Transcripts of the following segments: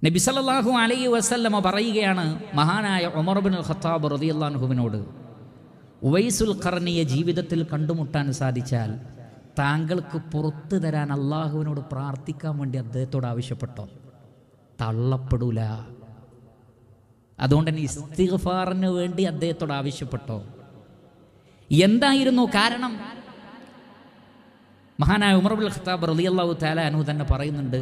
നബി സല്ലല്ലാഹു അലൈഹി വസല്ലമ പറയുകയാണ് മഹാനായ ഉമർ ഇബ്നുൽ ഖത്താബ് റളിയല്ലാഹു അൻഹുവിനോട്, ഉവൈസുൽ ഖർനിയെ ജീവിതത്തിൽ കണ്ടുമുട്ടാൻ സാധിച്ചാൽ താങ്കൾക്ക് പുറത്തു തരാൻ അള്ളാഹുവിനോട് പ്രാർത്ഥിക്കാൻ വേണ്ടി അദ്ദേഹത്തോട് ആവശ്യപ്പെട്ടോ? തള്ളപ്പെടൂല. അതുകൊണ്ട് തന്നെ ഇസ്തിഗ്ഫാറിന് വേണ്ടി അദ്ദേഹത്തോട് ആവശ്യപ്പെട്ടോ? എന്തായിരുന്നു കാരണം? മഹാനായ ഉമർ ഇബ്നുൽ ഖത്താബ് റളിയല്ലാഹു തആല അൻഹു തന്നെ പറയുന്നുണ്ട്.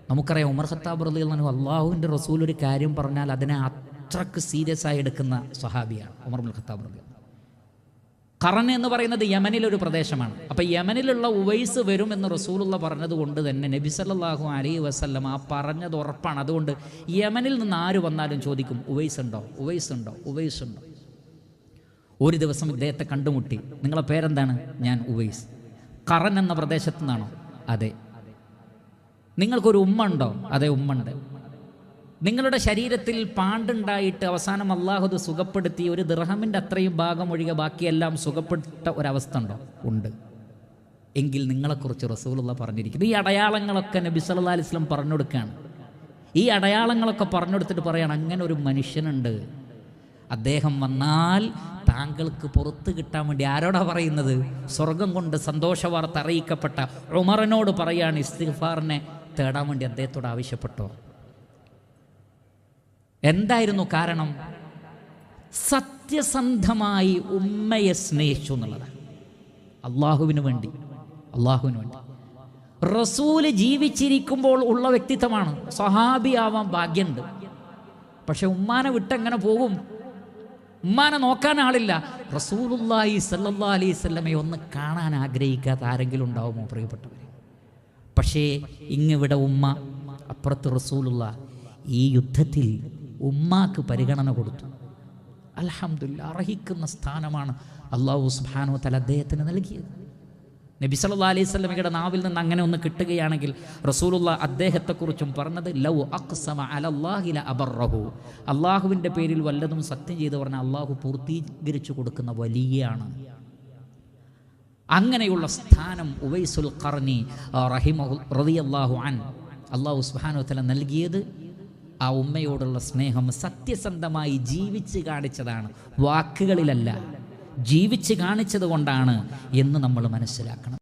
നമുക്കറിയാം, ഉമർ ഖത്താബ് റളിയല്ലാഹു അൻഹു അള്ളാഹുവിൻ്റെ റസൂൽ ഒരു കാര്യം പറഞ്ഞാൽ അതിനെ അത്രക്ക് സീരിയസ് ആയി എടുക്കുന്ന സ്വഹാബിയാണ് ഉമർ ഇബ്നുൽ ഖത്താബ് റളിയല്ലാഹു. ഖറൻ എന്ന് പറയുന്നത് യമനിലൊരു പ്രദേശമാണ്. അപ്പോൾ യമനിലുള്ള ഉവൈസ് വരുമെന്ന് റസൂലുള്ള പറഞ്ഞത് കൊണ്ട് തന്നെ നബി സല്ലല്ലാഹു അലൈഹി വസല്ലം ആ പറഞ്ഞത് ഉറപ്പാണ്. അതുകൊണ്ട് യമനിൽ നിന്ന് ആര് വന്നാലും ചോദിക്കും, ഉവൈസ് ഉണ്ടോ, ഉവൈസ് ഉണ്ടോ, ഉവൈസ് ഉണ്ടോ. ഒരു ദിവസം ഇദ്ദേഹത്തെ കണ്ടുമുട്ടി. നിങ്ങളെ പേരെന്താണ്? ഞാൻ ഉവൈസ്. ഖറൻ എന്ന പ്രദേശത്തു നിന്നാണോ? അതെ. നിങ്ങൾക്കൊരു ഉമ്മ ഉണ്ടോ? അതെ, ഉമ്മ ഉണ്ട്. നിങ്ങളുടെ ശരീരത്തിൽ പാണ്ടുണ്ടായിട്ട് അവസാനം അള്ളാഹു അത് സുഖപ്പെടുത്തി ഒരു ദിർഹമിൻ്റെ അത്രയും ഭാഗം ഒഴികെ ബാക്കിയെല്ലാം സുഖപ്പെട്ട ഒരവസ്ഥ ഉണ്ടോ? ഉണ്ട്. എങ്കിൽ നിങ്ങളെക്കുറിച്ച് റസൂലുള്ള പറഞ്ഞിരിക്കുന്നു. ഈ അടയാളങ്ങളൊക്കെ നബി സല്ലല്ലാഹു അലൈഹി വസല്ലം പറഞ്ഞു കൊടുക്കുകയാണ്. ഈ അടയാളങ്ങളൊക്കെ പറഞ്ഞു കൊടുത്തിട്ട് പറയാണ്, അങ്ങനെ ഒരു മനുഷ്യനുണ്ട്, അദ്ദേഹം വന്നാൽ താങ്കൾക്ക് പുറത്ത് കിട്ടാൻ വേണ്ടി. ആരോടാ പറയുന്നത്? സ്വർഗം കൊണ്ട് സന്തോഷവാർത്ത അറിയിക്കപ്പെട്ട ഉമറിനോട് പറയാണ്, ഇസ്തിഗ്ഫാറിനെ തേടാൻ വേണ്ടി അദ്ദേഹത്തോട് ആവശ്യപ്പെട്ടോ? എന്തായിരുന്നു കാരണം? സത്യസന്ധമായി ഉമ്മയെ സ്നേഹിച്ചു എന്നുള്ളതാണ്. അള്ളാഹുവിന് വേണ്ടി. റസൂല് ജീവിച്ചിരിക്കുമ്പോൾ ഉള്ള വ്യക്തിത്വമാണ്. സ്വഹാബിയാവാൻ ഭാഗ്യമുണ്ട്. പക്ഷെ ഉമ്മാനെ വിട്ടെങ്ങനെ പോകും? ഉമ്മാനെ നോക്കാൻ ആളില്ല. റസൂലുള്ളാഹി സ്വല്ലല്ലാഹു അലൈഹി വസല്ലമയെ ഒന്ന് കാണാൻ ആഗ്രഹിക്കാത്ത ആരെങ്കിലും ഉണ്ടാവുമോ പ്രിയപ്പെട്ടവരെ? പക്ഷേ ഇങ്ങിവിടെ ഉമ്മ, അപ്പുറത്ത് റസൂലുള്ള. ഈ യുദ്ധത്തിൽ ഉമ്മാക്ക് പരിഗണന കൊടുത്തു. അൽഹംദുലില്ലാഹ്, അർഹിക്കുന്ന സ്ഥാനമാണ് അല്ലാഹു സുബ്ഹാനഹു വ തആല അദ്ദേഹത്തിന് നൽകിയത്. നബി സല്ലല്ലാഹു അലൈഹി വസല്ലമയുടെ നാവിൽ നിന്ന് അങ്ങനെ ഒന്ന് കിട്ടുകയാണെങ്കിൽ റസൂലുള്ള അദ്ദേഹത്തെക്കുറിച്ചും പറഞ്ഞത്, ലൗ അഖ്സമ അലല്ലാഹി ലഅബറഹു, അള്ളാഹുവിൻ്റെ പേരിൽ വല്ലതും സത്യം ചെയ്ത് പറഞ്ഞാൽ അള്ളാഹു പൂർത്തീകരിച്ചു കൊടുക്കുന്ന വലിയാണ്. അങ്ങനെയുള്ള സ്ഥാനം ഉവൈസുൽ ഖർനി റളിയല്ലാഹു അൻഹു അല്ലാഹു സുബ്ഹാനഹു വ തആല നൽകിയത് ആ ഉമ്മയോടുള്ള സ്നേഹം സത്യസന്ധമായി ജീവിച്ച് കാണിച്ചതാണ്, വാക്കുകളിലല്ല. ജീവിച്ച് കാണിച്ചത് കൊണ്ടാണ് എന്ന് നമ്മൾ മനസ്സിലാക്കണം.